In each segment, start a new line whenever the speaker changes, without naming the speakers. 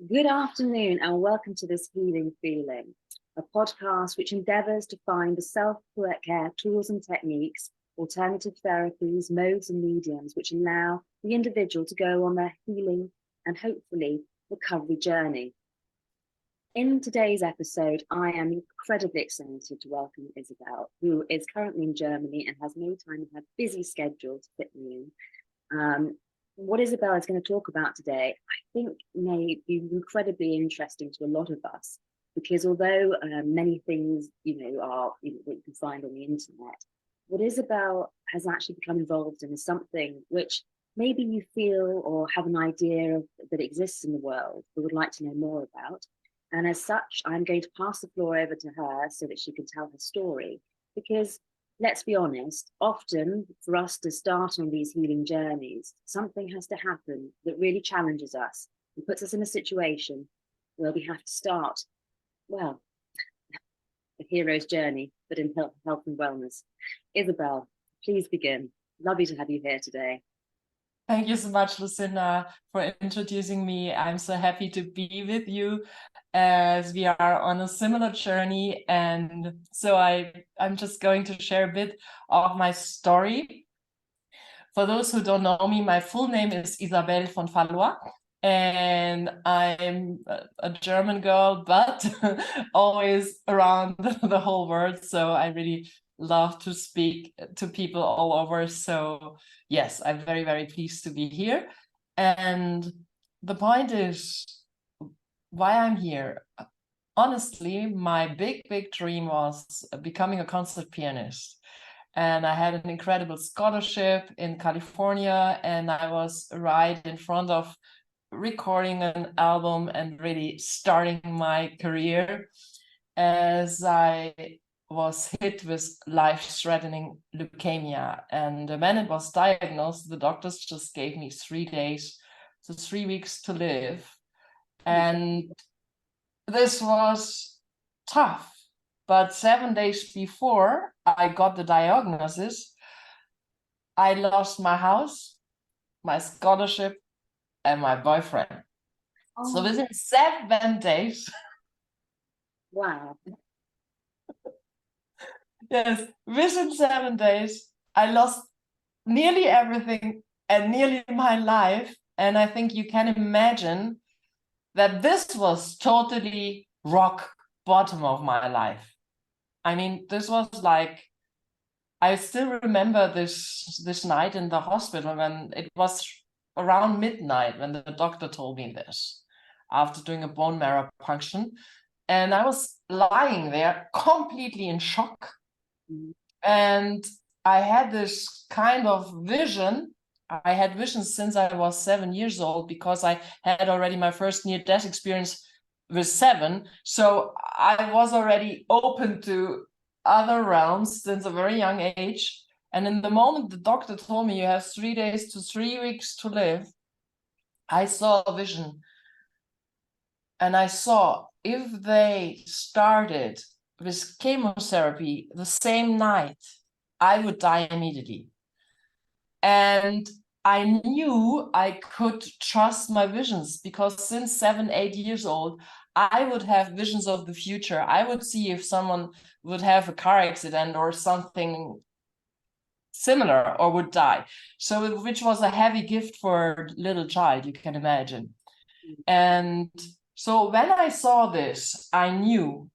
Good afternoon and welcome to this Healing Feeling, a podcast which endeavours to find the self-care tools and techniques, alternative therapies, modes and mediums which allow the individual to go on their healing and hopefully recovery journey. In today's episode, I am incredibly excited to welcome Isabelle, who is currently in Germany and has made time in her busy schedule to fit me in. What Isabelle is going to talk about today, I think may be incredibly interesting to a lot of us, because although many things, are what you can find on the internet, what Isabelle has actually become involved in is something which maybe you feel or have an idea of that exists in the world, but would like to know more about. And as such, I'm going to pass the floor over to her so that she can tell her story, because let's be honest, often for us to start on these healing journeys, something has to happen that really challenges us and puts us in a situation where we have to start, well, a hero's journey, but in health and wellness. Isabelle, please begin. Lovely to have you here today.
Thank you so much, Lucinda, for introducing me. I'm so happy to be with you as we are on a similar journey. And so I'm just going to share a bit of my story. For those who don't know me, my full name is Isabelle von Fallois. And I'm a German girl, but always around the whole world. So I really love to speak to people all over. So yes, I'm very, very pleased to be here. And the point is why I'm here. Honestly, my big dream was becoming a concert pianist. And I had an incredible scholarship in California, and I was right in front of recording an album and really starting my career as I was hit with life-threatening leukemia. And when it was diagnosed, the doctors just gave me 3 days, so 3 weeks to live. And this was tough. But 7 days before I got the diagnosis, I lost my house, my scholarship, and my boyfriend. Oh. So within 7 days.
Wow.
Yes, within 7 days, I lost nearly everything and nearly my life. And I think you can imagine that this was totally rock bottom of my life. I mean, this was like, I still remember this night in the hospital when it was around midnight when the doctor told me this after doing a bone marrow punction. And I was lying there completely in shock. And I had this kind of vision. I had visions since I was 7 years old because I had already my first near-death experience with 7. So I was already open to other realms since a very young age. And in the moment the doctor told me you have 3 days to 3 weeks to live, I saw a vision. And I saw if they started with chemotherapy the same night, I would die immediately. And I knew I could trust my visions because since 7, 8 years old, I would have visions of the future. I would see if someone would have a car accident or something similar or would die. So, which was a heavy gift for a little child, you can imagine. And so when I saw this, I knew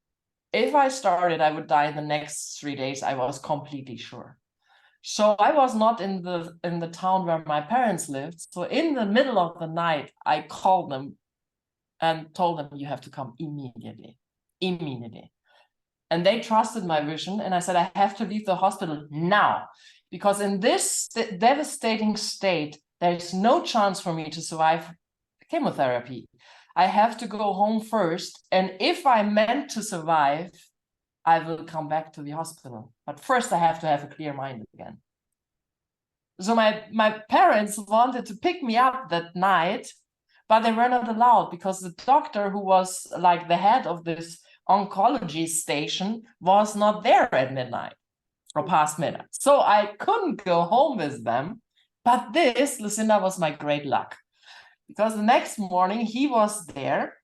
if I started, I would die in the next 3 days. I was completely sure. So I was not in the town where my parents lived. So in the middle of the night, I called them and told them, you have to come immediately. And they trusted my vision. And I said, I have to leave the hospital now, because in this devastating state, there's no chance for me to survive chemotherapy. I have to go home first. And if I'm meant to survive, I will come back to the hospital. But first I have to have a clear mind again. So my parents wanted to pick me up that night, but they were not allowed because the doctor who was like the head of this oncology station was not there at midnight or past midnight. So I couldn't go home with them. But this, Lucinda, was my great luck. Because the next morning he was there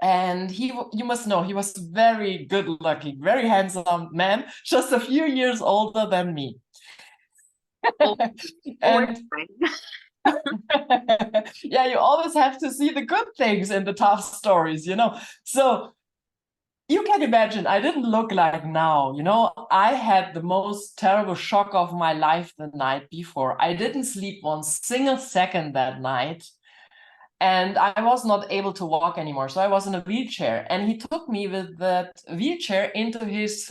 And you must know, he was very good looking, very handsome man, just a few years older than me. And yeah, you always have to see the good things in the tough stories, you know. So you can imagine, I didn't look like now, you know. I had the most terrible shock of my life the night before. I didn't sleep one single second that night. And I was not able to walk anymore. So I was in a wheelchair, and he took me with that wheelchair into his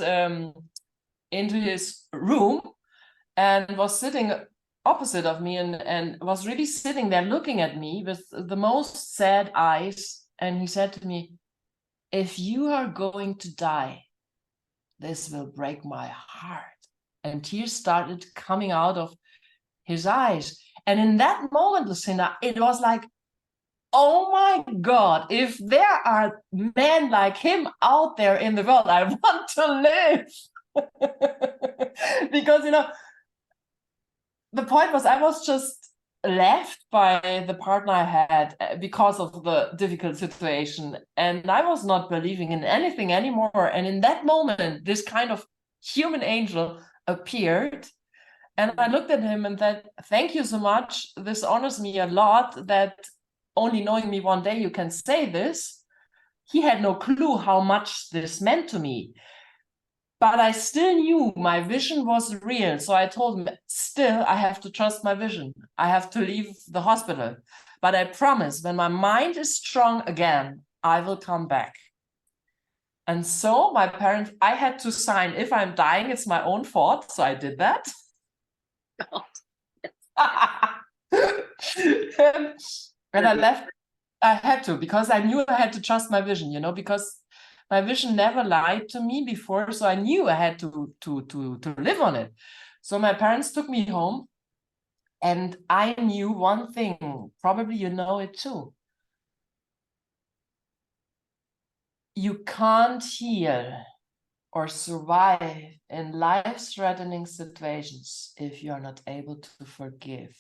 room and was sitting opposite of me and was really sitting there looking at me with the most sad eyes. And he said to me, if you are going to die, this will break my heart. And tears started coming out of his eyes. And in that moment, Lucinda, it was like, oh my God, if there are men like him out there in the world, I want to live. Because, you know, the point was I was just left by the partner I had because of the difficult situation. And I was not believing in anything anymore. And in that moment, this kind of human angel appeared. And I looked at him and said, thank you so much. This honors me a lot that only knowing me one day you can say this. He had no clue how much this meant to me. But I still knew my vision was real. So I told him, still, I have to trust my vision. I have to leave the hospital. But I promise, when my mind is strong again, I will come back. And so my parents, I had to sign, if I'm dying, it's my own fault. So I did that. And I left. I had to, because I knew I had to trust my vision, you know, because my vision never lied to me before. So I knew I had to live on it. So my parents took me home, and I knew one thing, probably you know it too. You can't heal or survive in life-threatening situations if you're not able to forgive.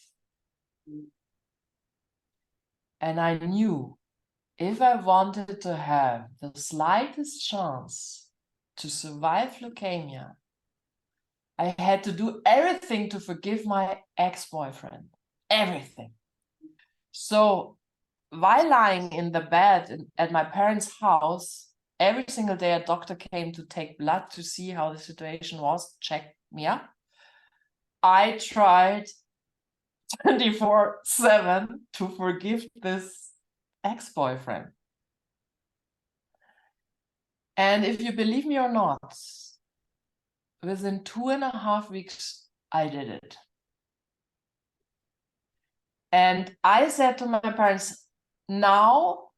And I knew if I wanted to have the slightest chance to survive leukemia, I had to do everything to forgive my ex-boyfriend, everything. So while lying in the bed at my parents' house, every single day a doctor came to take blood to see how the situation was, check me up. I tried 24/7 to forgive this ex-boyfriend. And if you believe me or not, within 2.5 weeks, I did it. And I said to my parents, now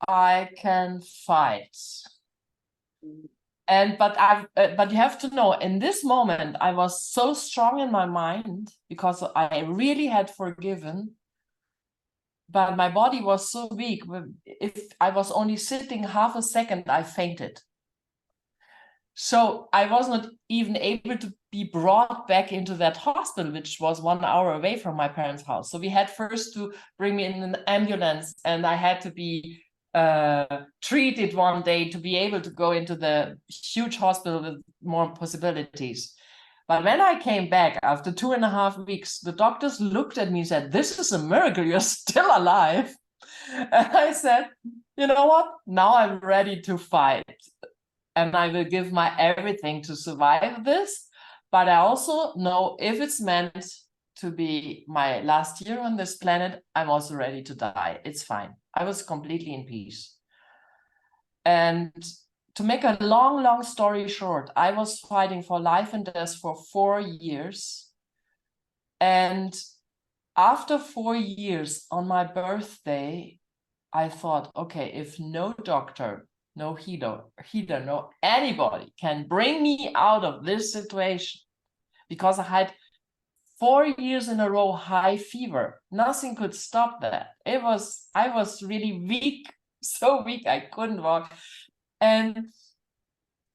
I can fight. But you have to know, in this moment, I was so strong in my mind because I really had forgiven. But my body was so weak. If I was only sitting half a second, I fainted. So I was not even able to be brought back into that hospital, which was 1 hour away from my parents' house. So we had first to bring me in an ambulance, and I had to be treated one day to be able to go into the huge hospital with more possibilities. But when I came back after 2.5 weeks, the doctors looked at me and said, this is a miracle, you're still alive. And I said, you know what? Now I'm ready to fight. And I will give my everything to survive this. But I also know if it's meant to be my last year on this planet, I'm also ready to die. It's fine. I was completely in peace. And to make a long story short, I was fighting for life and death for 4 years. And after 4 years, on my birthday, I thought, okay, if no doctor, no healer, no anybody can bring me out of this situation, because I had 4 years in a row high fever. Nothing could stop that. I was really weak, so weak I couldn't walk. And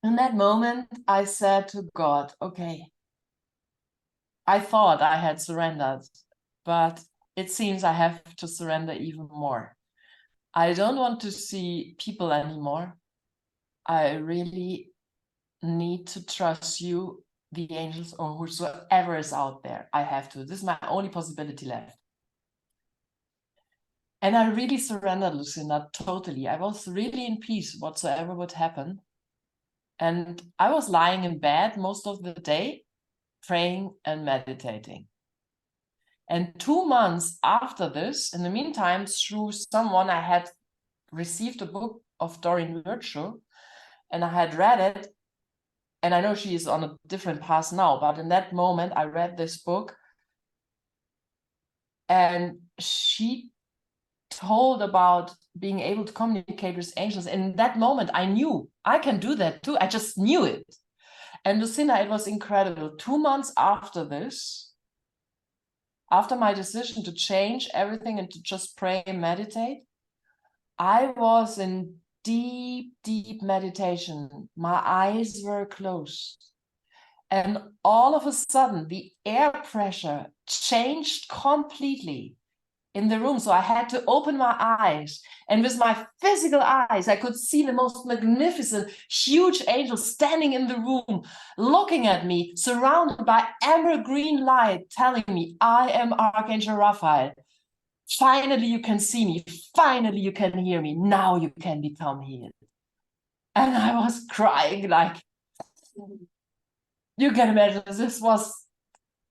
in that moment, I said to God, okay, I thought I had surrendered, but it seems I have to surrender even more. I don't want to see people anymore. I really need to trust you, the angels, or whosoever is out there. I have to. This is my only possibility left. And I really surrendered, Lucinda, totally. I was really in peace whatsoever would happen. And I was lying in bed most of the day, praying and meditating. And 2 months after this, in the meantime, through someone, I had received a book of Doreen Virtue, and I had read it. And I know she is on a different path now, but in that moment, I read this book, and she told about being able to communicate with angels. And in that moment, I knew I can do that too. I just knew it. And Lucinda, it was incredible. 2 months after this, after my decision to change everything and to just pray and meditate, I was in deep, deep meditation. My eyes were closed. And all of a sudden, the air pressure changed completely in the room. So I had to open my eyes. And with my physical eyes, I could see the most magnificent, huge angel standing in the room, looking at me, surrounded by emerald green light, telling me, I am Archangel Raphael. Finally, you can see me. Finally, you can hear me. Now you can become healed. And I was crying like, you can imagine, this was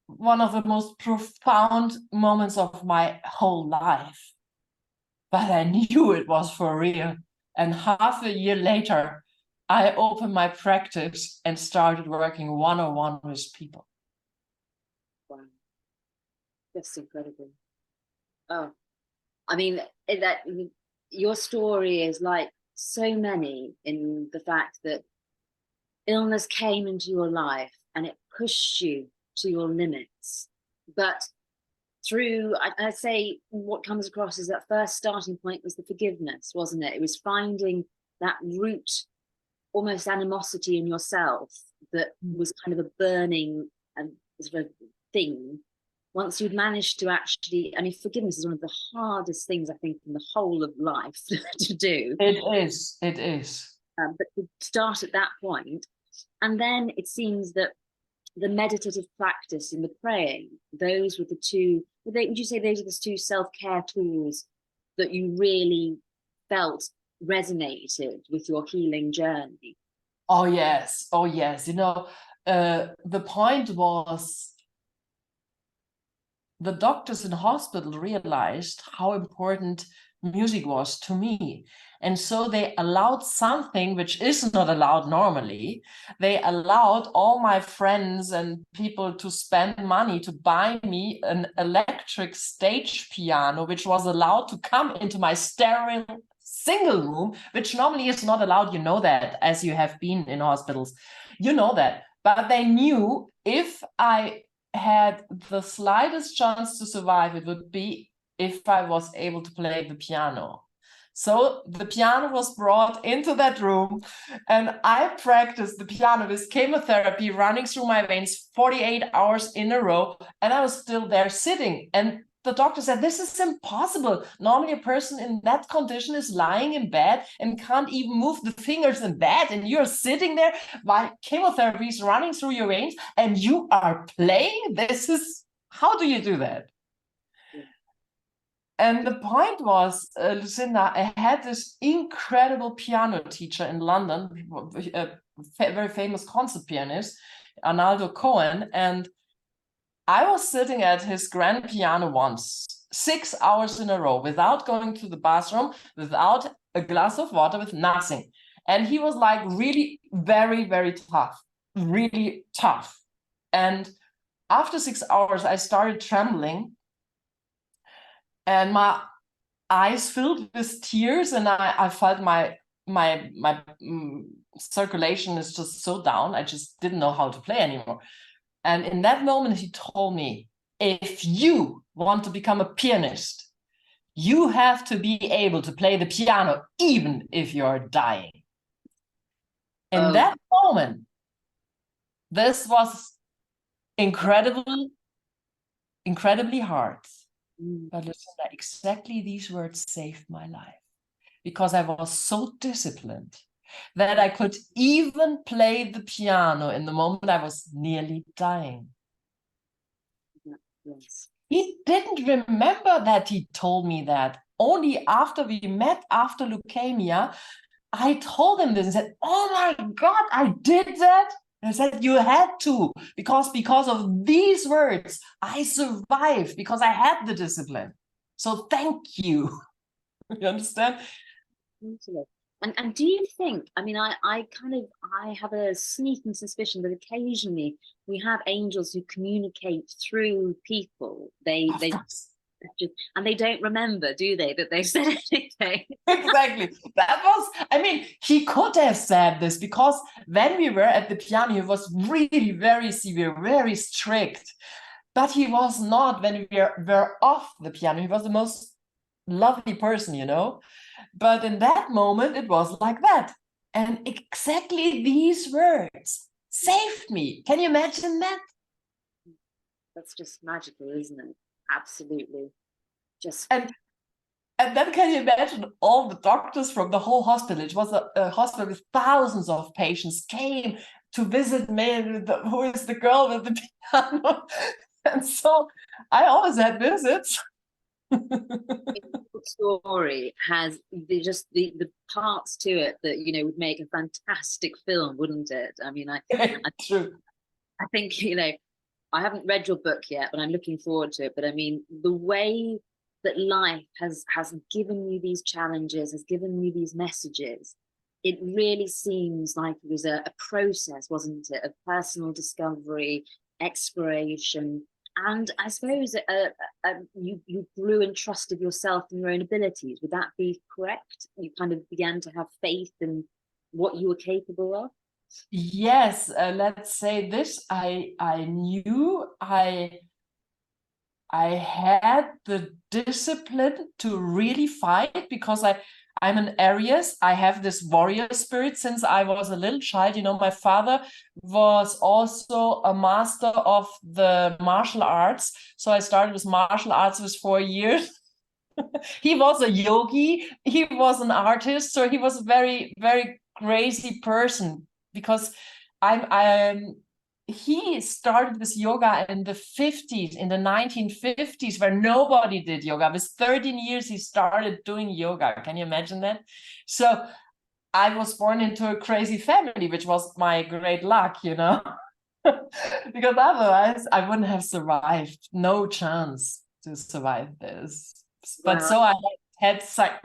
one of the most profound moments of my whole life. But I knew it was for real. And half a year later, I opened my practice and started working one-on-one with people.
Wow, that's incredible. Oh, I mean, that your story is like so many, in the fact that illness came into your life and it pushed you to your limits. But through, I'd say what comes across is that first starting point was the forgiveness, wasn't it? It was finding that root, almost animosity in yourself that was kind of a burning sort of thing. Once you'd managed to actually, I mean, forgiveness is one of the hardest things, I think, in the whole of life to do.
It is.
But to start at that point, and then it seems that the meditative practice and the praying, those were the two, would you say those are the two self-care tools that you really felt resonated with your healing journey?
Oh, yes. Oh, yes. You know, the point was, the doctors in hospital realized how important music was to me. And so they allowed something which is not allowed normally. They allowed all my friends and people to spend money to buy me an electric stage piano, which was allowed to come into my sterile single room, which normally is not allowed. You know that, as you have been in hospitals. You know that. But they knew if I had the slightest chance to survive, it would be if I was able to play the piano. So the piano was brought into that room, and I practiced the piano with chemotherapy running through my veins 48 hours in a row, and I was still there sitting. And the doctor said, this is impossible. Normally a person in that condition is lying in bed and can't even move the fingers in bed, and you're sitting there while chemotherapy is running through your veins and you are playing. This is, how do you do that? And the point was, Lucinda, I had this incredible piano teacher in London, a very famous concert pianist, Arnaldo Cohen, and I was sitting at his grand piano once, 6 hours in a row, without going to the bathroom, without a glass of water, with nothing. And he was like really very, very tough, really tough. And after 6 hours, I started trembling, and my eyes filled with tears, and I felt my circulation is just so down. I just didn't know how to play anymore. And in that moment, he told me, if you want to become a pianist, you have to be able to play the piano, even if you're dying. In that moment, this was incredibly hard. But Lucinda, exactly these words saved my life. because I was so disciplined that I could even play the piano in the moment I was nearly dying.
Yes.
He didn't remember that he told me that. Only after we met after leukemia, I told him this and said, oh my God, I did that. And I said, you had to, because of these words, I survived because I had the discipline. So thank you. You understand?
Absolutely. And do you think, I mean, I have a sneaking suspicion that occasionally we have angels who communicate through people. They just, and they don't remember, do they, that they said anything?
Exactly. That was, I mean, he could have said this, because when we were at the piano, he was really very severe, very strict. But he was not when we were off the piano. He was the most lovely person, you know. But in that moment, it was like that. And exactly these words saved me. Can you imagine that?
That's just magical, isn't it? Absolutely. Just
And then can you imagine all the doctors from the whole hospital? It was a hospital with thousands of patients came to visit me, who is the girl with the piano. And so I always had visits.
the story has the parts to it that, you know, would make a fantastic film, wouldn't it? I mean,
True.
I think, you know, I haven't read your book yet, but I'm looking forward to it. But I mean, the way that life has given you these challenges, has given you these messages, it really seems like it was a process, wasn't it, of personal discovery, exploration, and I suppose you grew and trusted yourself and your own abilities. Would that be correct? You kind of began to have faith in what you were capable of.
Yes, let's say this. I knew I had the discipline to really fight, because I'm an Aries. I have this warrior spirit since I was a little child. You know, my father was also a master of the martial arts. So I started with martial arts with 4 years. He was a yogi. He was an artist. So he was a very, very crazy person, because he started with yoga in the 50s, in the 1950s, where nobody did yoga. With 13 years, he started doing yoga. Can you imagine that? So I was born into a crazy family, which was my great luck, you know, because otherwise I wouldn't have survived. No chance to survive this. But
Wow.
so I had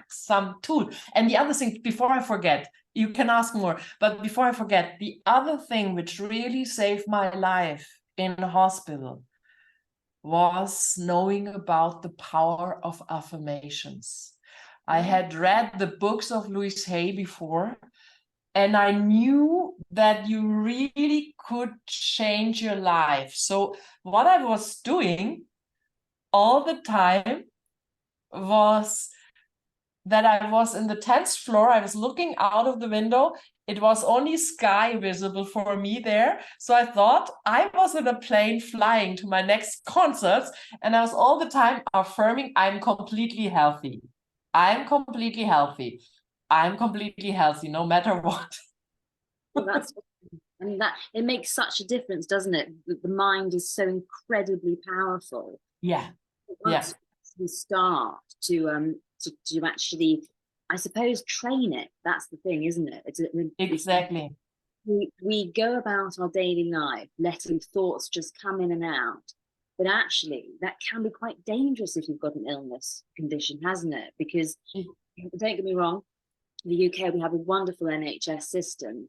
some tool. And the other thing, before I forget, you can ask more, but before I forget, the other thing which really saved my life in the hospital was knowing about the power of affirmations. I had read the books of Louise Hay before, and I knew that you really could change your life. So what I was doing all the time was that I was in the 10th floor. I was looking out of the window. It was only sky visible for me there. So I thought I was in a plane flying to my next concerts. And I was all the time affirming, I'm completely healthy. I'm completely healthy. I'm completely healthy, no matter what.
Well, I mean, that it makes such a difference, doesn't it? The mind is so incredibly powerful.
Yeah.
Once we start to actually, I suppose, train it. That's the thing, isn't it?
Exactly.
We go about our daily life letting thoughts just come in and out, but actually that can be quite dangerous if you've got an illness condition, hasn't it? Because don't get me wrong, in the UK we have a wonderful NHS system,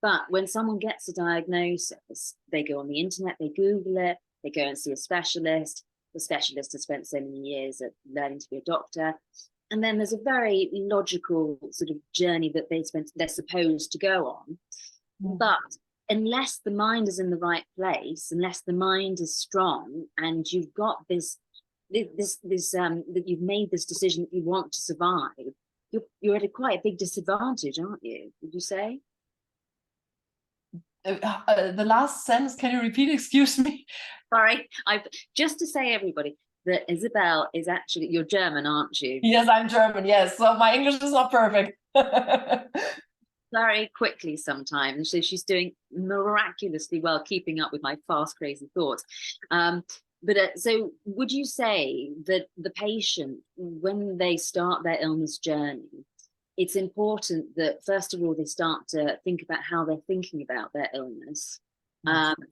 but when someone gets a diagnosis, they go on the internet, they Google it, they go and see a specialist. The specialist has spent so many years at learning to be a doctor. And then there's a very logical sort of journey that they're supposed to go on. But unless the mind is in the right place, unless the mind is strong, and you've got that you've made this decision that you want to survive, you're at quite a big disadvantage, aren't you? Would you say?
The last sentence, can you repeat? Excuse me.
Sorry, just to say, everybody, that Isabelle is actually, you're German, aren't you?
Yes, I'm German. Yes, so my English is not perfect.
Very quickly sometimes. So she's doing miraculously well, keeping up with my fast, crazy thoughts. So would you say that the patient, when they start their illness journey, it's important that first of all they start to think about how they're thinking about their illness,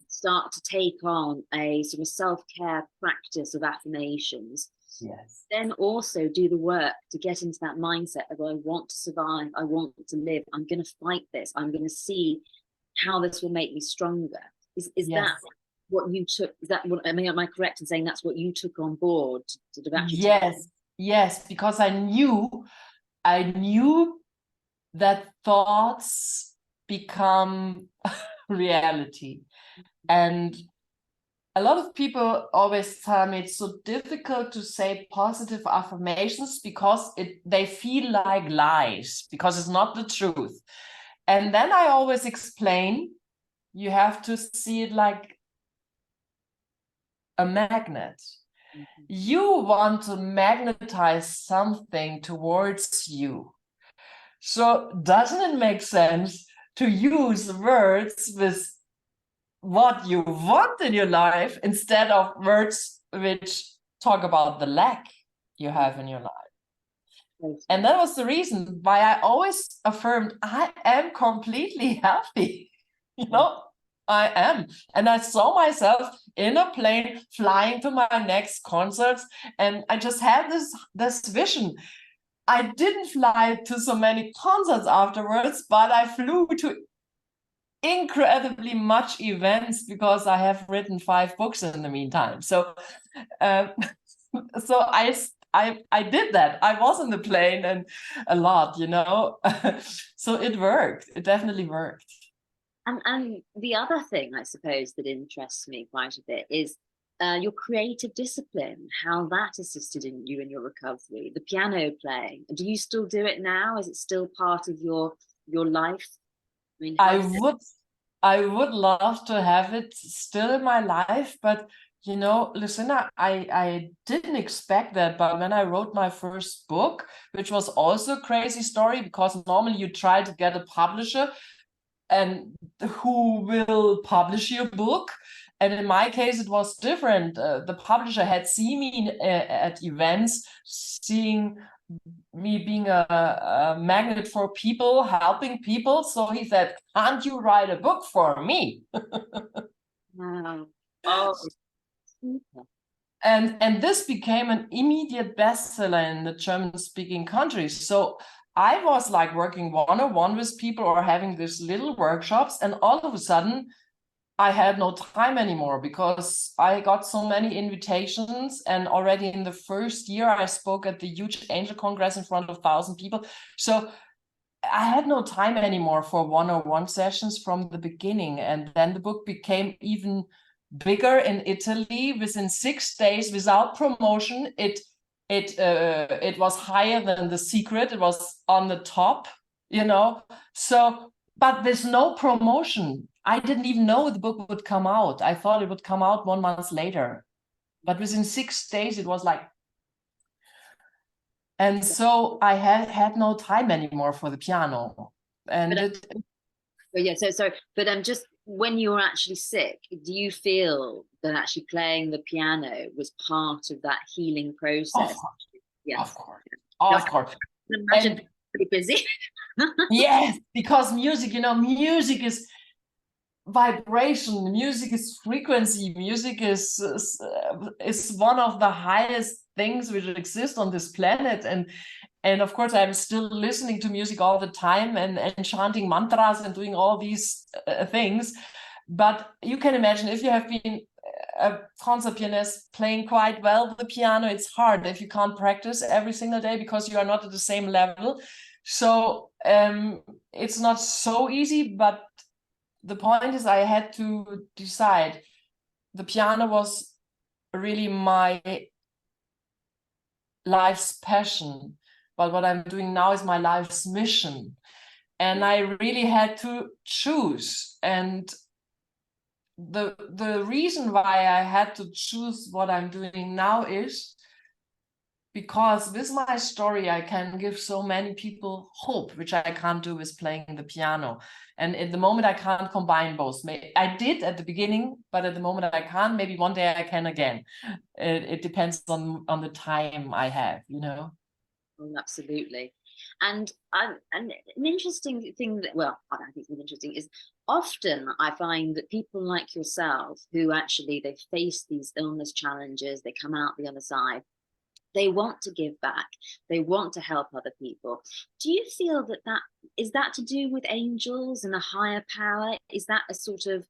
start to take on a sort of self-care practice of affirmations,
Yes.
then also do the work to get into that mindset of, I want to survive, I want to live, I'm going to fight this, I'm going to see how this will make me stronger. Is
Yes.
that what you took? Is that what, I mean, am I correct in saying that's what you took on board to actually?
Yes, yes, because I knew that thoughts become reality. And a lot of people always tell me it's so difficult to say positive affirmations because they feel like lies, because it's not the truth. And then I always explain, you have to see it like a magnet. Mm-hmm. You want to magnetize something towards you. So doesn't it make sense to use words with what you want in your life instead of words which talk about the lack you have in your life? And that was the reason why I always affirmed I am completely healthy. You know, I am. And I saw myself in a plane flying to my next concerts, and I just had this vision. I didn't fly to so many concerts afterwards, but I flew to incredibly much events because I have written 5 books in the meantime. So so I did that. I was in the plane and a lot, you know. So it worked. It definitely worked.
And the other thing I suppose that interests me quite a bit is your creative discipline, how that assisted in your recovery, the piano playing. Do you still do it now? Is it still part of your life? I mean,
I would love to have it still in my life, but you know, Lucinda, I didn't expect that. But when I wrote my first book, which was also a crazy story, because normally you try to get a publisher and who will publish your book. And in my case, it was different. The publisher had seen me at events, seeing me being a magnet for people, helping people. So he said, can't you write a book for me?
Wow. Oh, super.
And this became an immediate bestseller in the German-speaking countries. So I was like working one-on-one with people or having these little workshops, and all of a sudden I had no time anymore because I got so many invitations. And already in the first year, I spoke at the huge Angel Congress in front of 1,000 people. So I had no time anymore for one-on-one sessions from the beginning. And then the book became even bigger in Italy. Within 6 days, without promotion, it was higher than The Secret. It was on the top, you know. So, but there's no promotion. I didn't even know the book would come out. I thought it would come out 1 month later, but within 6 days it was like, and so I had no time anymore for the piano. And
but just when you were actually sick, do you feel that actually playing the piano was part of that healing process?
Of course.
Yes.
Of course. Of course.
Imagine pretty busy.
Yes, because music, you know, music is vibration, music is frequency, music is one of the highest things which exist on this planet. And of course I'm still listening to music all the time and chanting mantras and doing all these things. But you can imagine, if you have been a concert pianist playing quite well the piano, it's hard if you can't practice every single day because you are not at the same level. So it's not so easy, but the point is I had to decide. The piano was really my life's passion, but what I'm doing now is my life's mission. And I really had to choose. And the reason why I had to choose what I'm doing now is because with my story, I can give so many people hope, which I can't do with playing the piano. And at the moment, I can't combine both. I did at the beginning, but at the moment I can't. Maybe one day I can again. It depends on the time I have, you know.
Oh, absolutely. And an interesting thing that, well, I think it's interesting is often I find that people like yourself who actually they face these illness challenges, they come out the other side, they want to give back, they want to help other people. Do you feel that is that to do with angels and a higher power? Is that a sort of,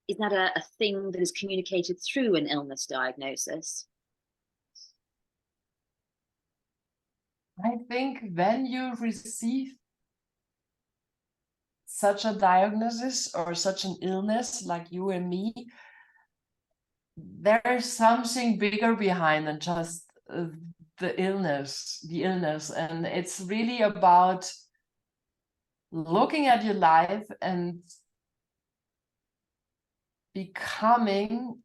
is that a thing that is communicated through an illness diagnosis?
I think when you receive such a diagnosis or such an illness like you and me, there's something bigger behind than just the illness, and it's really about looking at your life and becoming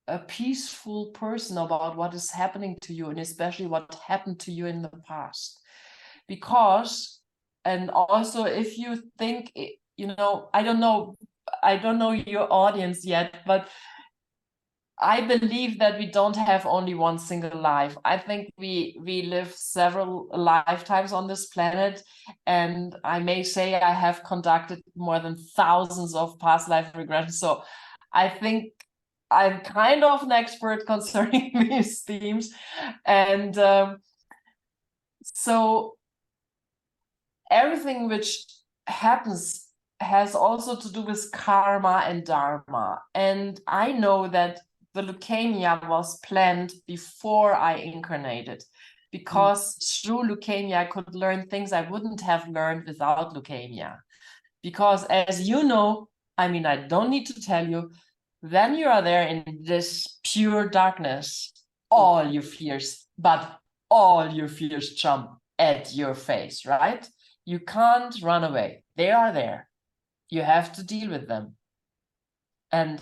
a peaceful person about what is happening to you, and especially what happened to you in the past. Because, and also if you think, you know, I don't know your audience yet, but I believe that we don't have only one single life. I think we live several lifetimes on this planet, and I may say I have conducted more than thousands of past life regressions. So I think I'm kind of an expert concerning these themes. And so everything which happens has also to do with karma and dharma. And I know that the leukemia was planned before I incarnated, because through leukemia I could learn things I wouldn't have learned without leukemia. Because as you know, I mean, I don't need to tell you, when you are there in this pure darkness, all your fears jump at your face, right? You can't run away. They are there. You have to deal with them. And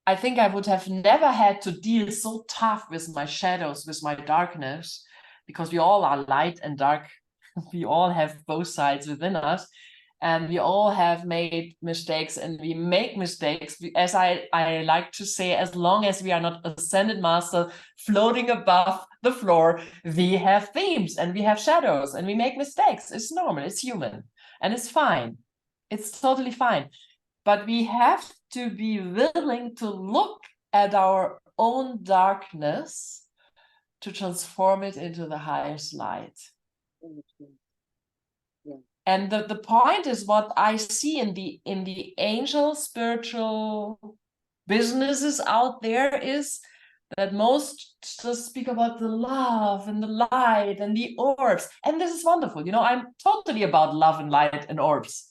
I think I would have never had to deal so tough with my shadows, with my darkness, because we all are light and dark. We all have both sides within us, and we all have made mistakes, and we make mistakes. As I like to say, as long as we are not ascended master floating above the floor, we have themes and we have shadows and we make mistakes. It's normal, it's human, and it's fine. It's totally fine. But we have to be willing to look at our own darkness to transform it into the highest light.
Yeah.
And the point is, what I see in the angel spiritual businesses out there is that most just speak about the love and the light and the orbs. And this is wonderful. You know, I'm totally about love and light and orbs.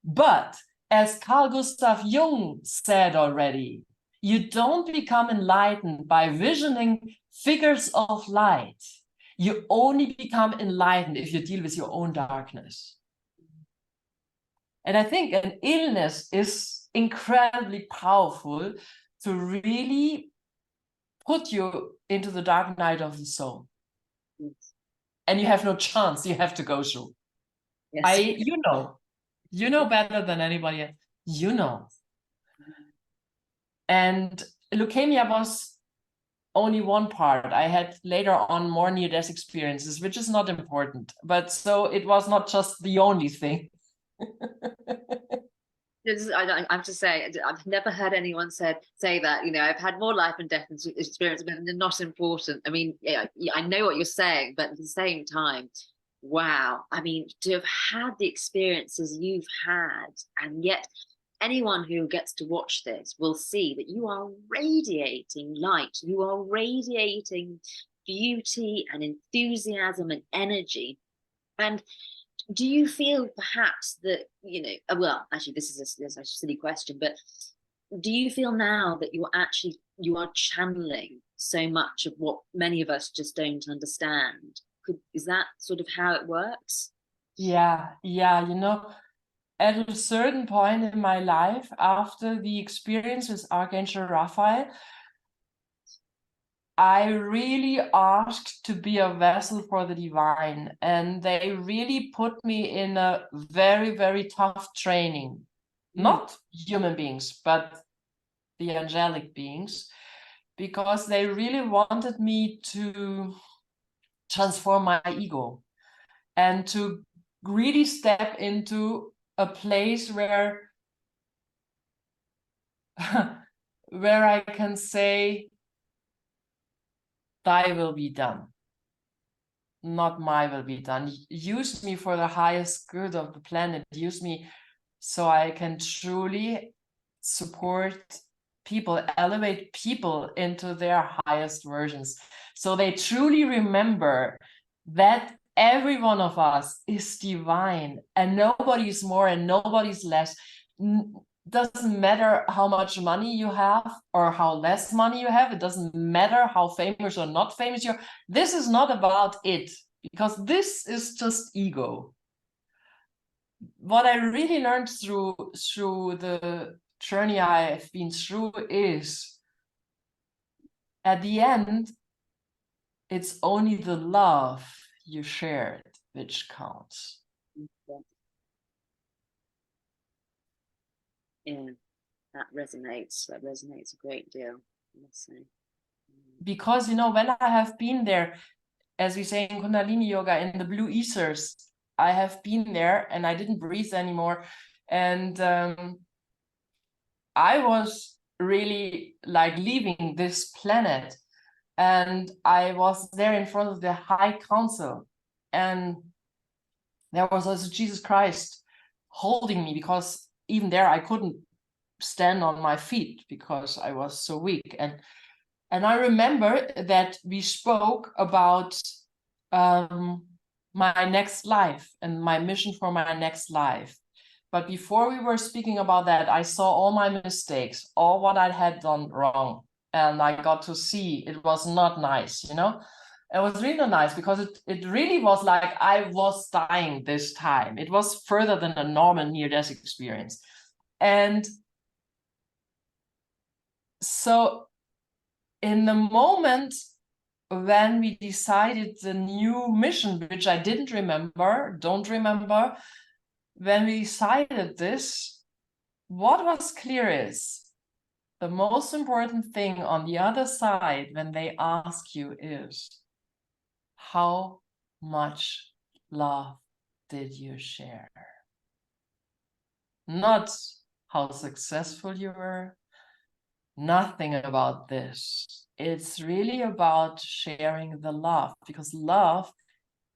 But as Carl Gustav Jung said already, you don't become enlightened by visioning figures of light. You only become enlightened if you deal with your own darkness. And I think an illness is incredibly powerful to really put you into the dark night of the soul.
Yes.
And you have no chance, you have to go through.
Yes.
You know better than anybody else. You know. And leukemia was only one part. I had later on more near-death experiences, which is not important. But so it was not just the only thing.
I have to say, I've never heard anyone say that. You know, I've had more life and death experience, but they're not important. I mean, yeah, I know what you're saying, but at the same time, wow. I mean, to have had the experiences you've had, and yet anyone who gets to watch this will see that you are radiating light, you are radiating beauty and enthusiasm and energy. And do you feel perhaps that, you know, well, actually, this is a silly question, but do you feel now that you are channeling so much of what many of us just don't understand? Is that sort of how it works?
Yeah, you know, at a certain point in my life, after the experience with Archangel Raphael, I really asked to be a vessel for the divine, and they really put me in a very, very tough training. Not human beings, but the angelic beings, because they really wanted me to transform my ego and to really step into a place where where I can say, thy will be done, not my will be done. Use me for the highest good of the planet. Use me so I can truly support people, elevate people into their highest versions. So they truly remember that every one of us is divine, and nobody's more and nobody's less. Doesn't matter how much money you have or how less money you have. It doesn't matter how famous or not famous you're. This is not about it, because this is just ego. What I really learned through the journey I've been through is, at the end, it's only the love you shared which counts.
Yeah, that resonates a great deal, I must say.
Because, you know, when I have been there, as we say in Kundalini Yoga, in the blue ethers, I have been there and I didn't breathe anymore. And I was really like leaving this planet. And I was there in front of the High Council. And there was also Jesus Christ holding me, because even there I couldn't stand on my feet because I was so weak. And I remember that we spoke about my next life and my mission for my next life. But before we were speaking about that, I saw all my mistakes, all what I had done wrong. And I got to see it was not nice, you know? It was really nice, because it really was like I was dying this time. It was further than a normal near-death experience. And so in the moment when we decided the new mission, which I don't remember, when we decided this, what was clear is, the most important thing on the other side when they ask you is, how much love did you share? Not how successful you were, nothing about this. It's really about sharing the love, because love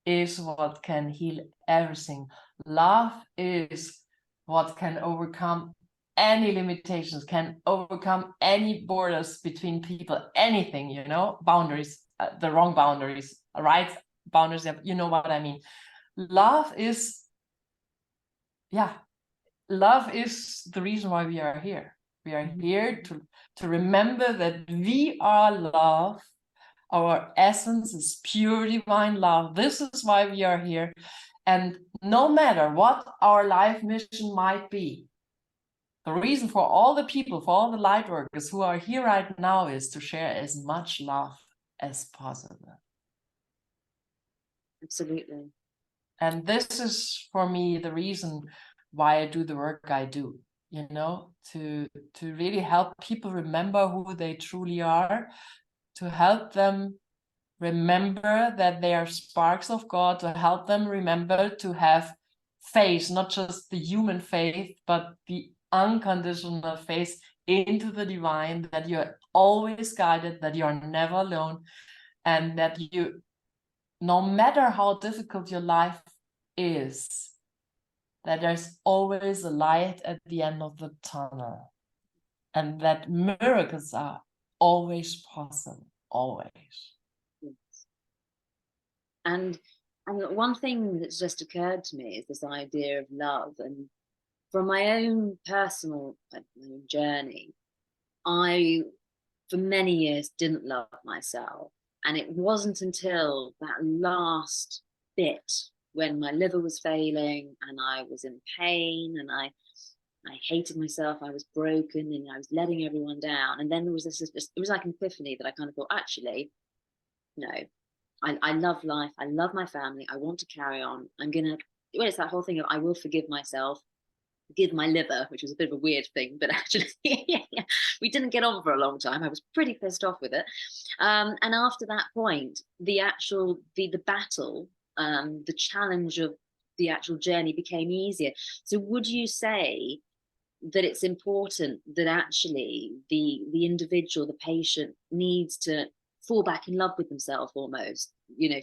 is what can heal everything. Love is what can overcome any limitations, can overcome any borders between people, anything, you know, boundaries, the wrong boundaries, right boundaries, you know what I mean. Love is, yeah, love is the reason why we are here. We are here to remember that we are love. Our essence is pure divine love. This is why we are here. And no matter what our life mission might be, the reason for all the people, for all the light workers who are here right now, is to share as much love as possible.
Absolutely.
And this is, for me, the reason why I do the work I do, you know, to really help people remember who they truly are, to help them remember that they are sparks of God, to help them remember to have faith, not just the human faith, but the unconditional faith into the divine, that you're always guided, that you're never alone, and that you, no matter how difficult your life is, that there's always a light at the end of the tunnel, and that miracles are always possible, always.
And one thing that's just occurred to me is this idea of love. And from my own personal journey, I, for many years, didn't love myself. And it wasn't until that last bit when my liver was failing and I was in pain and I hated myself, I was broken and I was letting everyone down. And then there was this, it was like an epiphany that I kind of thought, actually, no, I love life. I love my family. I want to carry on. Well, it's that whole thing of I will forgive myself, forgive my liver, which was a bit of a weird thing, but actually, we didn't get on for a long time. I was pretty pissed off with it. And after that point, the battle, the challenge of the actual journey became easier. So would you say that it's important that actually the individual, the patient, needs to fall back in love with themselves almost,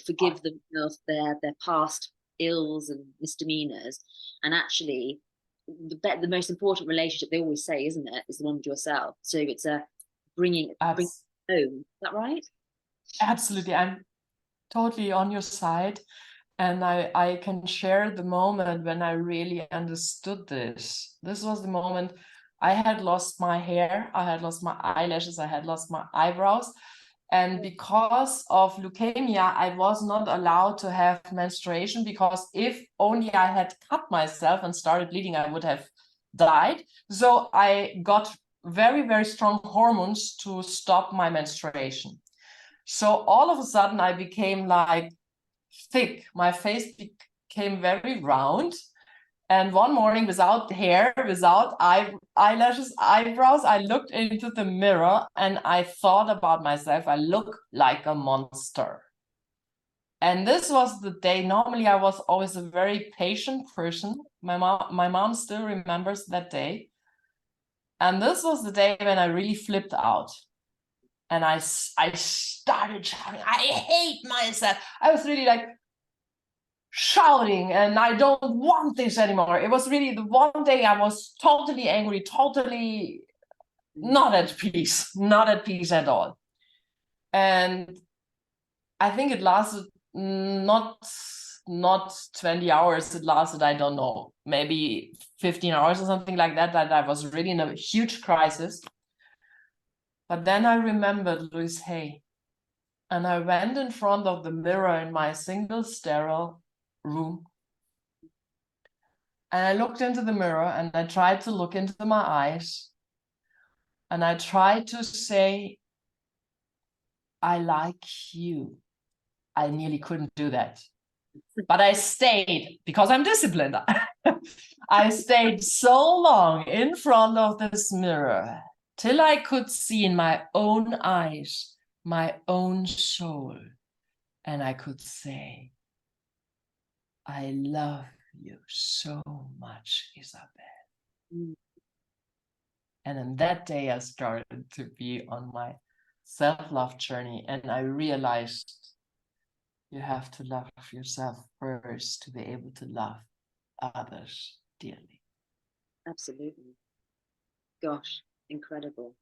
forgive themselves their past ills and misdemeanors, and actually the most important relationship, they always say, isn't it, is the one with yourself. So it's a bringing home. Is that right?
Absolutely. I'm totally on your side. And I can share the moment when I really understood this. This was the moment I had lost my hair, I had lost my eyelashes, I had lost my eyebrows. And because of leukemia, I was not allowed to have menstruation, because if only I had cut myself and started bleeding, I would have died. So I got very, very strong hormones to stop my menstruation. So all of a sudden I became like thick. My face became very round. And one morning, without hair, without eyelashes, eyebrows, I looked into the mirror and I thought about myself. I look like a monster. And this was the day. Normally, I was always a very patient person. My mom still remembers that day. And this was the day when I really flipped out. And I started shouting, I hate myself. I was really like shouting, and I don't want this anymore. It was really the one day I was totally angry, totally not at peace at all. And I think it lasted not 20 hours. It lasted, I don't know, maybe 15 hours or something like that I was really in a huge crisis. But then I remembered Louise Hay, and I went in front of the mirror in my single sterile room. And I looked into the mirror and I tried to look into my eyes. And I tried to say, I like you. I nearly couldn't do that. But I stayed, because I'm disciplined. I stayed so long in front of this mirror till I could see in my own eyes, my own soul. And I could say, I love you so much, Isabelle. And on that day, I started to be on my self-love journey, and I realized you have to love yourself first to be able to love others dearly.
Absolutely. Gosh, incredible.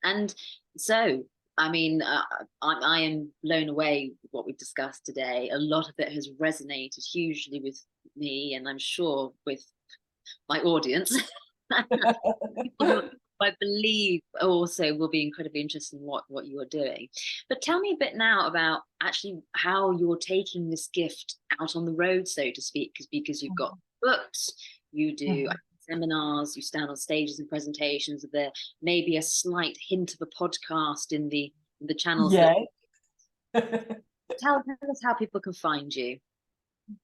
And so, I mean, I am blown away with what we've discussed today. A lot of it has resonated hugely with me, and I'm sure with my audience. I believe also will be incredibly interested in what you are doing. But tell me a bit now about actually how you're taking this gift out on the road, so to speak, because you've got books, you do seminars, you stand on stages and presentations. There may be a slight hint of a podcast in the channels.
Yeah.
Tell us how people can find you.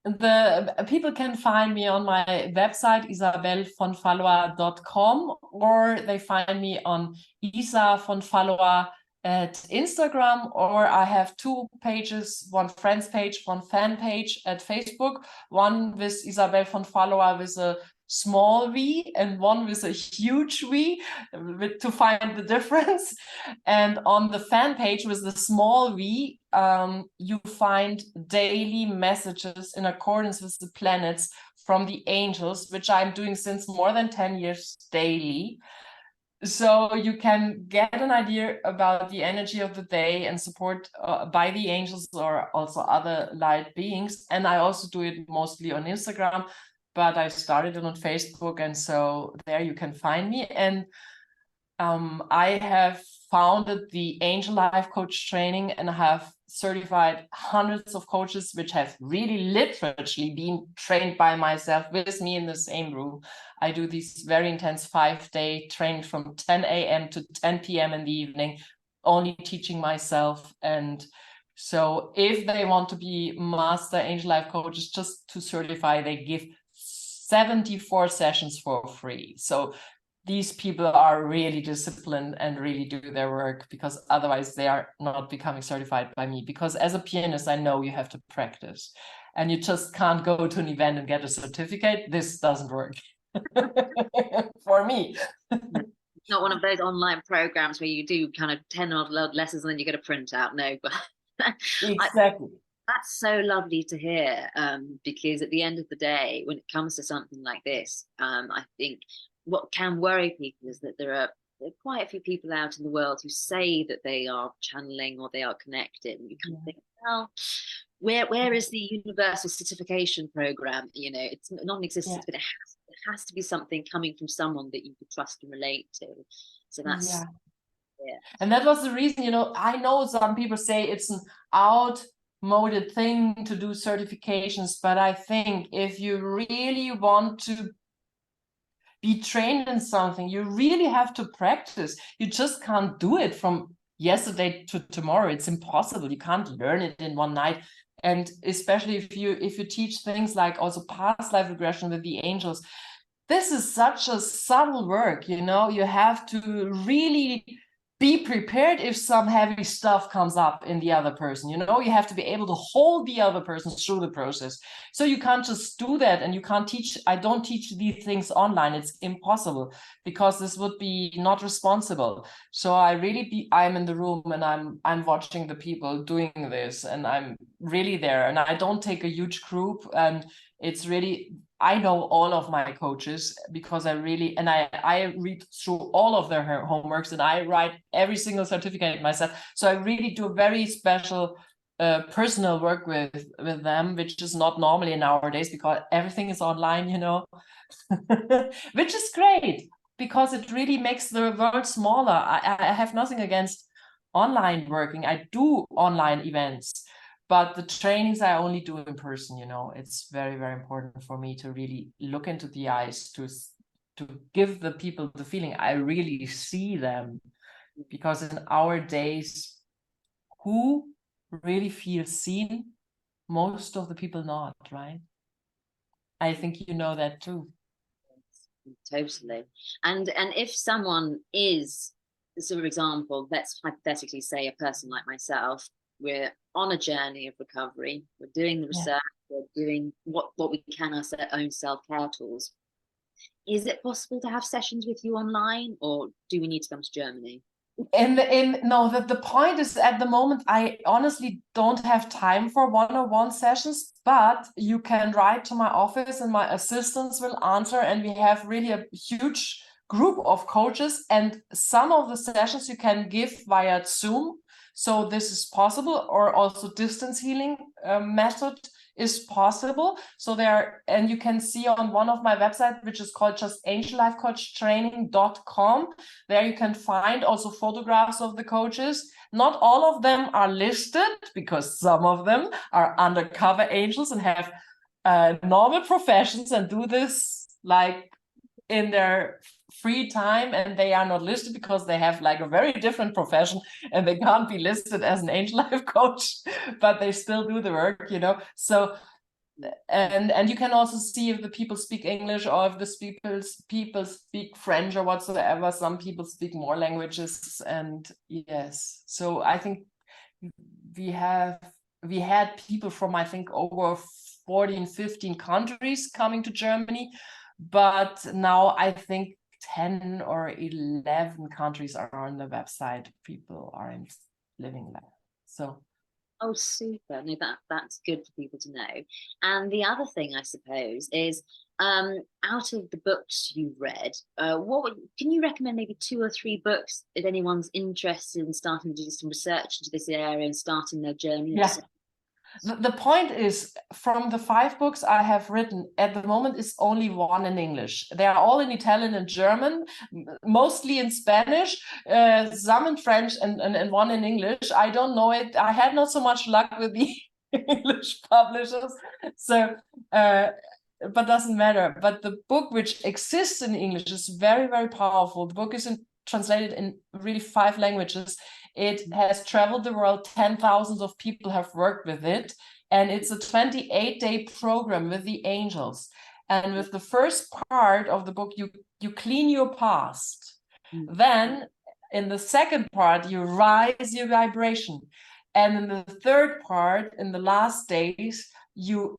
The people can find me on my website, isabellevonfallois.com, or they find me on Isa von Fallois at Instagram, or I have two pages, one friends page, one fan page at Facebook, one with Isabelle von Fallois with a small v and one with a huge v, to find the difference. And on the fan page with the small v, you find daily messages in accordance with the planets from the angels, which I'm doing since more than 10 years daily. So you can get an idea about the energy of the day and support by the angels or also other light beings. And I also do it mostly on Instagram, but I started it on Facebook, and so there you can find me. And I have founded the Angel Life Coach Training and have certified hundreds of coaches, which have really literally been trained by myself with me in the same room. I do these very intense 5-day trainings from 10 a.m. to 10 p.m. in the evening, only teaching myself. And so if they want to be master Angel Life coaches, just to certify, they give 74 sessions for free. So these people are really disciplined and really do their work, because otherwise they are not becoming certified by me. Because as a pianist, I know you have to practice and you just can't go to an event and get a certificate. This doesn't work for me.
It's not one of those online programs where you do kind of 10 odd lessons and then you get a printout. No, but
Exactly.
that's so lovely to hear, because at the end of the day, when it comes to something like this, I think what can worry people is that there are quite a few people out in the world who say that they are channeling or they are connected, and you kind of think, well, where is the universal certification program? You know, it's non-existent, but it has to be something coming from someone that you could trust and relate to. So that's
And that was the reason, you know, I know some people say it's an outmoded thing to do certifications, but I think if you really want to be trained in something, you really have to practice. You just can't do it from yesterday to tomorrow. It's impossible. You can't learn it in one night. And especially if you teach things like also past life regression with the angels, this is such a subtle work, you know. You have to really be prepared if some heavy stuff comes up in the other person, you know. You have to be able to hold the other person through the process. So you can't just do that, and you can't teach. I don't teach these things online. It's impossible, because this would be not responsible. So I'm in the room and I'm watching the people doing this, and I'm really there, and I don't take a huge group, and it's really, I know all of my coaches, because I read through all of their homeworks, and I write every single certificate myself. So I really do a very special personal work with them, which is not normally nowadays, because everything is online, you know, which is great, because it really makes the world smaller. I have nothing against online working. I do online events, but the trainings I only do in person, you know. It's very, very important for me to really look into the eyes, to give the people the feeling I really see them. Because in our days, who really feels seen? Most of the people not, right? I think you know that too.
Totally. And if someone is, so for example, let's hypothetically say a person like myself, we're on a journey of recovery, we're doing the research, we're doing what we can, our own self-care tools. Is it possible to have sessions with you online, or do we need to come to Germany?
No, the point is, at the moment, I honestly don't have time for one-on-one sessions, but you can write to my office and my assistants will answer, and we have really a huge group of coaches, and some of the sessions you can give via Zoom. So this is possible, or also distance healing method is possible. So there, and you can see on one of my websites, which is called just angellifecoachtraining.com. There you can find also photographs of the coaches. Not all of them are listed, because some of them are undercover angels and have normal professions and do this like in their free time, and they are not listed because they have like a very different profession and they can't be listed as an angel life coach, but they still do the work, you know. So and you can also see if the people speak English, or if the people speak French or whatsoever. Some people speak more languages, and yes. So I think we had people from, I think, over 14, 15 countries coming to Germany, but now I think 10 or 11 countries are on the website. People are living there. So.
Oh, super. No, that's good for people to know. And the other thing, I suppose, is out of the books you've read, can you recommend maybe 2 or 3 books if anyone's interested in starting to do some research into this area and starting their journey?
Yeah. The point is, from the 5 books I have written, at the moment is only 1 in English. They are all in Italian and German, mostly in Spanish, some in French, and 1 in English. I don't know it. I had not so much luck with the English publishers. So, but doesn't matter. But the book which exists in English is very, very powerful. The book is translated in really 5 languages. It has traveled the world. 10,000 of people have worked with it. And it's a 28-day program with the angels. And with the first part of the book, you clean your past. Then in the second part, you rise your vibration. And in the third part, in the last days, you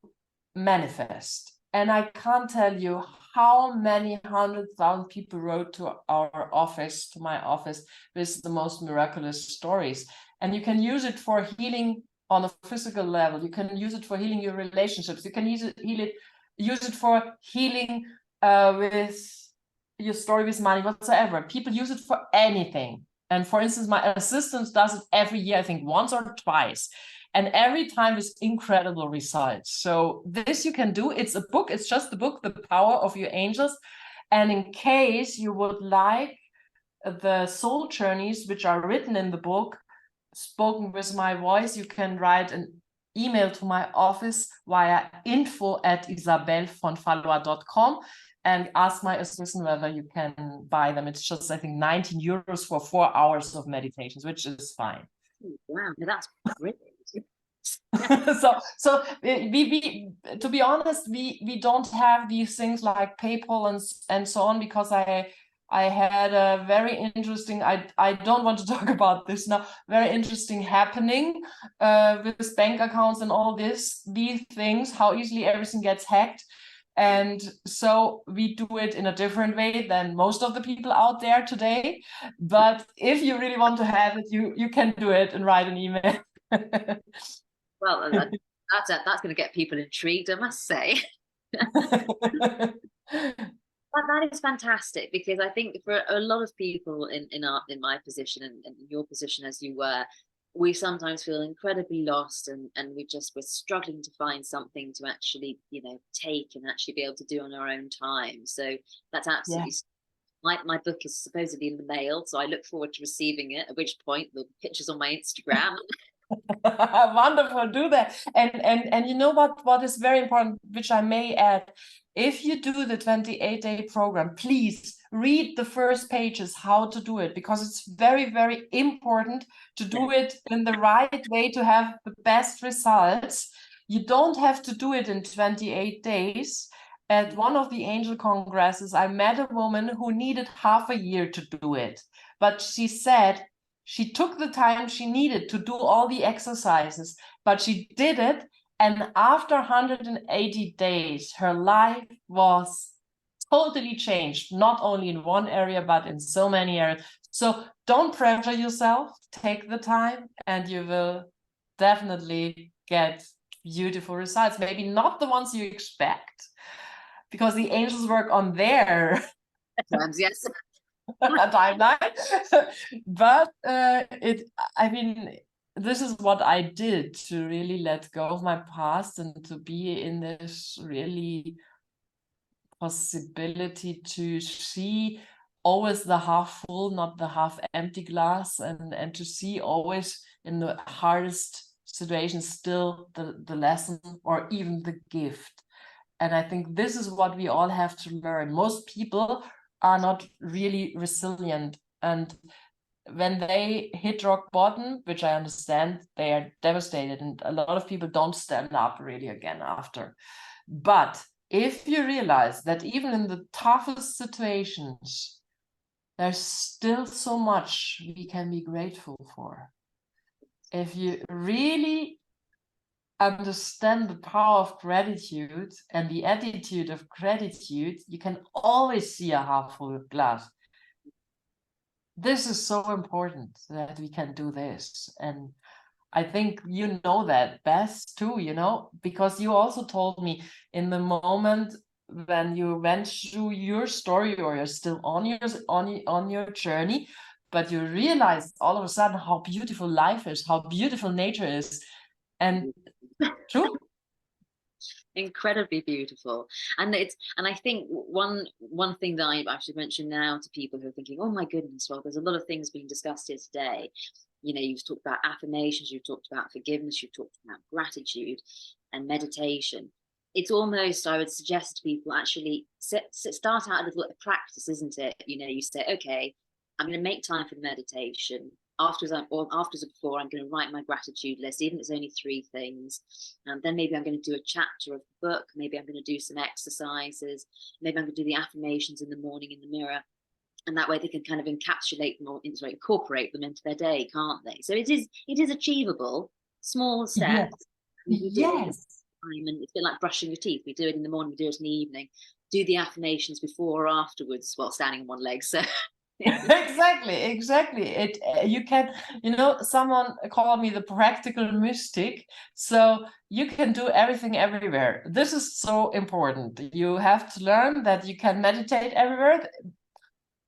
manifest. And I can't tell you how many 100,000 people wrote to our office, to my office, with the most miraculous stories. And you can use it for healing on a physical level. You can use it for healing your relationships. You can use it for healing with your story with money, whatsoever. People use it for anything. And for instance, my assistant does it every year, I think once or twice. And every time with incredible results. So this you can do. It's a book. It's just the book, The Power of Your Angels. And in case you would like the soul journeys, which are written in the book, spoken with my voice, you can write an email to my office via info@isabellevonfallois.com and ask my assistant whether you can buy them. It's just, I think, 19 euros for 4 hours of meditations, which is fine.
Wow, that's brilliant.
so we to be honest, we don't have these things like PayPal and so on, because I had a very interesting, I don't want to talk about this now, very interesting happening with bank accounts and all these things, how easily everything gets hacked. And so we do it in a different way than most of the people out there today. But if you really want to have it, you can do it and write an email.
Well, that's going to get people intrigued, I must say. But that is fantastic, because I think for a lot of people in my position and in your position as you were, we sometimes feel incredibly lost, and we're struggling to find something to actually, take and actually be able to do on our own time. So that's absolutely. Yeah. My book is supposedly in the mail, so I look forward to receiving it, at which point there'll be pictures on my Instagram.
Wonderful, do that. And you know what is very important, which I may add, if you do the 28-day program, please read the first pages how to do it, because it's very, very important to do it in the right way to have the best results. You don't have to do it in 28 days. At one of the angel congresses, I met a woman who needed half a year to do it, but she said she took the time she needed to do all the exercises, but she did it. And after 180 days, her life was totally changed, not only in one area, but in so many areas. So don't pressure yourself, take the time, and you will definitely get beautiful results. Maybe not the ones you expect, because the angels work on their
times, yes.
timeline. But I mean, this is what I did to really let go of my past and to be in this really possibility to see always the half full, not the half empty glass, and to see always in the hardest situations still the lesson or even the gift. And I think this is what we all have to learn. Most people are not really resilient, and when they hit rock bottom, which I understand, they are devastated, and a lot of people don't stand up really again after. But if you realize that even in the toughest situations, there's still so much we can be grateful for. If you really understand the power of gratitude and the attitude of gratitude, you can always see a half full glass. This is so important that we can do this. And I think you know that best too, because you also told me in the moment when you went through your story, or you're still on your journey, but you realized all of a sudden how beautiful life is, how beautiful nature is. And True.
Incredibly beautiful. And I think one thing that I should mention now to people who are thinking, oh my goodness, well, there's a lot of things being discussed here today. You've talked about affirmations, you've talked about forgiveness, you've talked about gratitude and meditation. It's almost, I would suggest to people, actually start out a little practice, isn't it? You say, okay, I'm going to make time for the meditation. Afterwards or before, I'm going to write my gratitude list, even if it's only 3 things. And then maybe I'm going to do a chapter of the book. Maybe I'm going to do some exercises. Maybe I'm going to do the affirmations in the morning in the mirror. And that way they can kind of encapsulate them or incorporate them into their day, can't they? So it is achievable, small steps.
Yes.
And it's a bit like brushing your teeth. We do it in the morning, we do it in the evening. Do the affirmations before or afterwards while standing on one leg. So
exactly. You can, someone called me the practical mystic. So you can do everything everywhere. This is so important. You have to learn that you can meditate everywhere.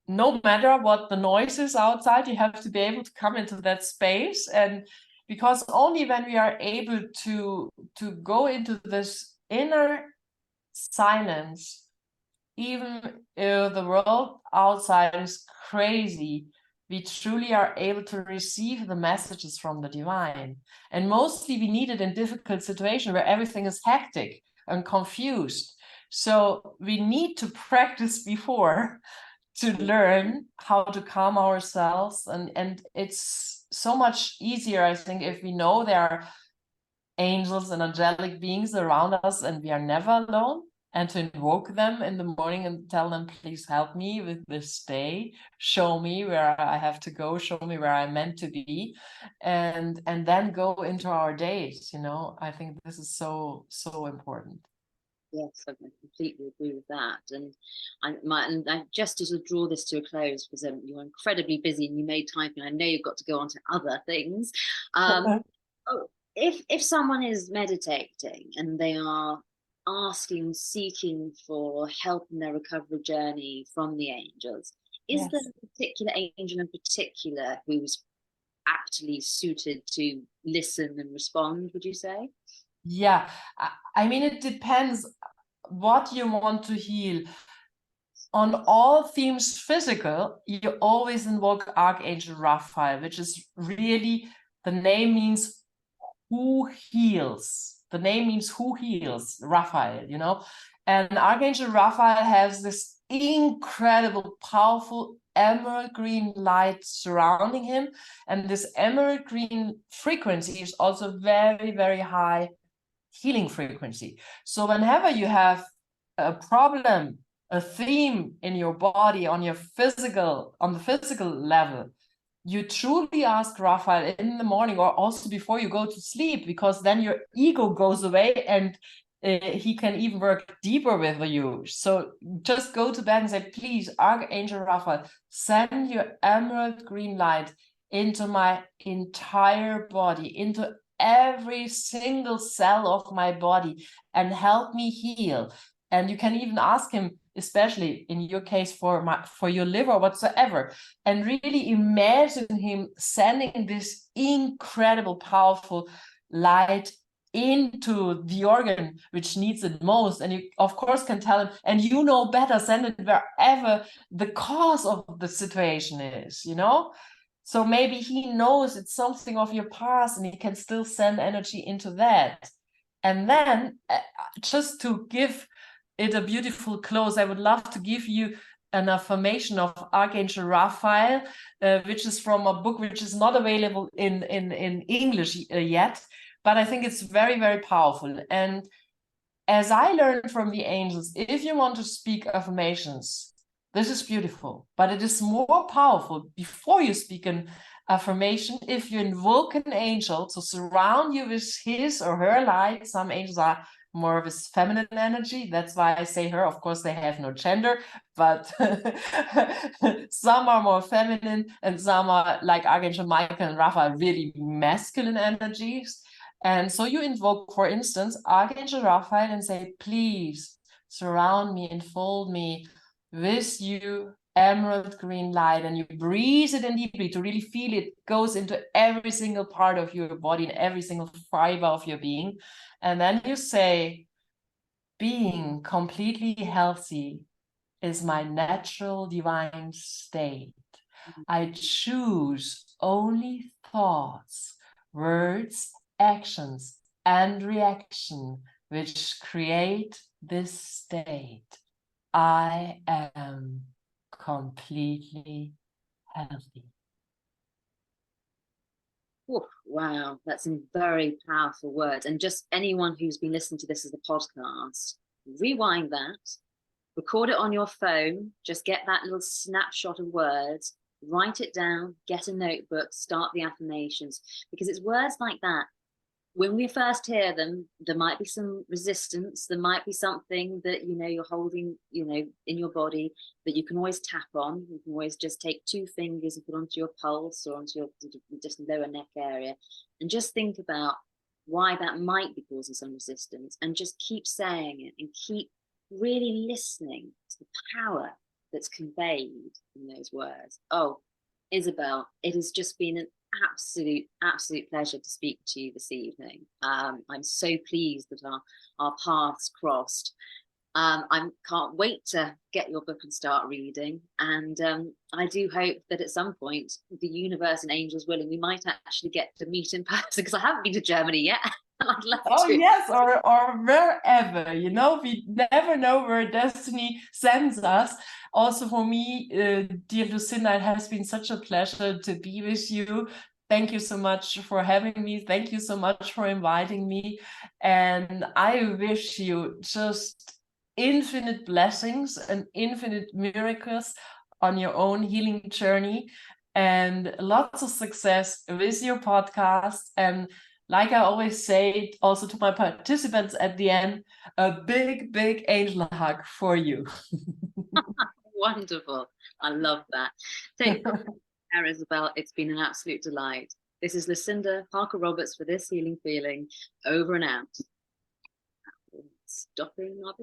No matter what the noise is outside, you have to be able to come into that space. And because only when we are able to go into this inner silence, even if the world outside is crazy, we truly are able to receive the messages from the divine. And mostly we need it in difficult situations where everything is hectic and confused. So we need to practice before to learn how to calm ourselves. And it's so much easier, I think, if we know there are angels and angelic beings around us and we are never alone, and to invoke them in the morning and tell them, please help me with this day, show me where I have to go, show me where I'm meant to be, and then go into our days. I think this is so important.
Yes, I completely agree with that. And I just to sort of draw this to a close, because you're incredibly busy and you made time, and I know you've got to go on to other things. If someone is meditating and they are seeking for help in their recovery journey from the angels, is there a particular angel in particular who's aptly suited to listen and respond, would you say?
Yeah, I mean, it depends what you want to heal. On all themes physical, you always invoke Archangel Raphael, which is really, the name means who heals. The name means who heals, Raphael, And Archangel Raphael has this incredible, powerful emerald green light surrounding him. And this emerald green frequency is also very, very high healing frequency. So whenever you have a problem, a theme in your body, on the physical level, you truly ask Raphael in the morning or also before you go to sleep, because then your ego goes away and he can even work deeper with you. So just go to bed and say, please, Archangel Raphael, send your emerald green light into my entire body, into every single cell of my body, and help me heal. And you can even ask him, especially in your case for your liver whatsoever, and really imagine him sending this incredible, powerful light into the organ which needs it most. And you of course can tell him, and you know better, send it wherever the cause of the situation is, So maybe he knows it's something of your past and he can still send energy into that. And then just to give it a beautiful close, I would love to give you an affirmation of Archangel Raphael, which is from a book which is not available in English yet, but I think it's very, very powerful. And as I learned from the angels, if you want to speak affirmations, this is beautiful, but it is more powerful before you speak an affirmation if you invoke an angel to surround you with his or her light. Some angels are more of his feminine energy. That's why I say her. Of course, they have no gender, but some are more feminine and some are like Archangel Michael and Raphael, really masculine energies. And so you invoke, for instance, Archangel Raphael and say, please surround me, enfold me with you emerald green light, and you breathe it in deeply to really feel it goes into every single part of your body and every single fiber of your being. And then you say, being completely healthy is my natural divine state. I choose only thoughts, words, actions, and reaction which create this state. I am completely healthy.
Oh, wow, that's some very powerful words. And just anyone who's been listening to this as a podcast, rewind that, record it on your phone, just get that little snapshot of words, write it down, get a notebook, start the affirmations, because it's words like that. When we first hear them, there might be some resistance. There might be something that, you're holding, in your body that you can always tap on. You can always just take 2 fingers and put onto your pulse or onto your just lower neck area, and just think about why that might be causing some resistance, and just keep saying it and keep really listening to the power that's conveyed in those words. Oh, Isabelle, it has just been an absolute pleasure to speak to you this evening. I'm so pleased that our paths crossed. I can't wait to get your book and start reading, and I do hope that at some point, the universe and angels willing, we might actually get to meet in person, because I haven't been to Germany yet. I'd love
Oh
to.
yes, or wherever, we never know where destiny sends us. Also for me, dear Lucinda, it has been such a pleasure to be with you. Thank you so much for having me. Thank you so much for inviting me. And I wish you just infinite blessings and infinite miracles on your own healing journey, and lots of success with your podcast. And like I always say also to my participants at the end, a big angel hug for you.
Wonderful. I love that. Take care, Isabelle. It's been an absolute delight. This is Lucinda Parker Roberts for This Healing Feeling. Over and out. Stopping our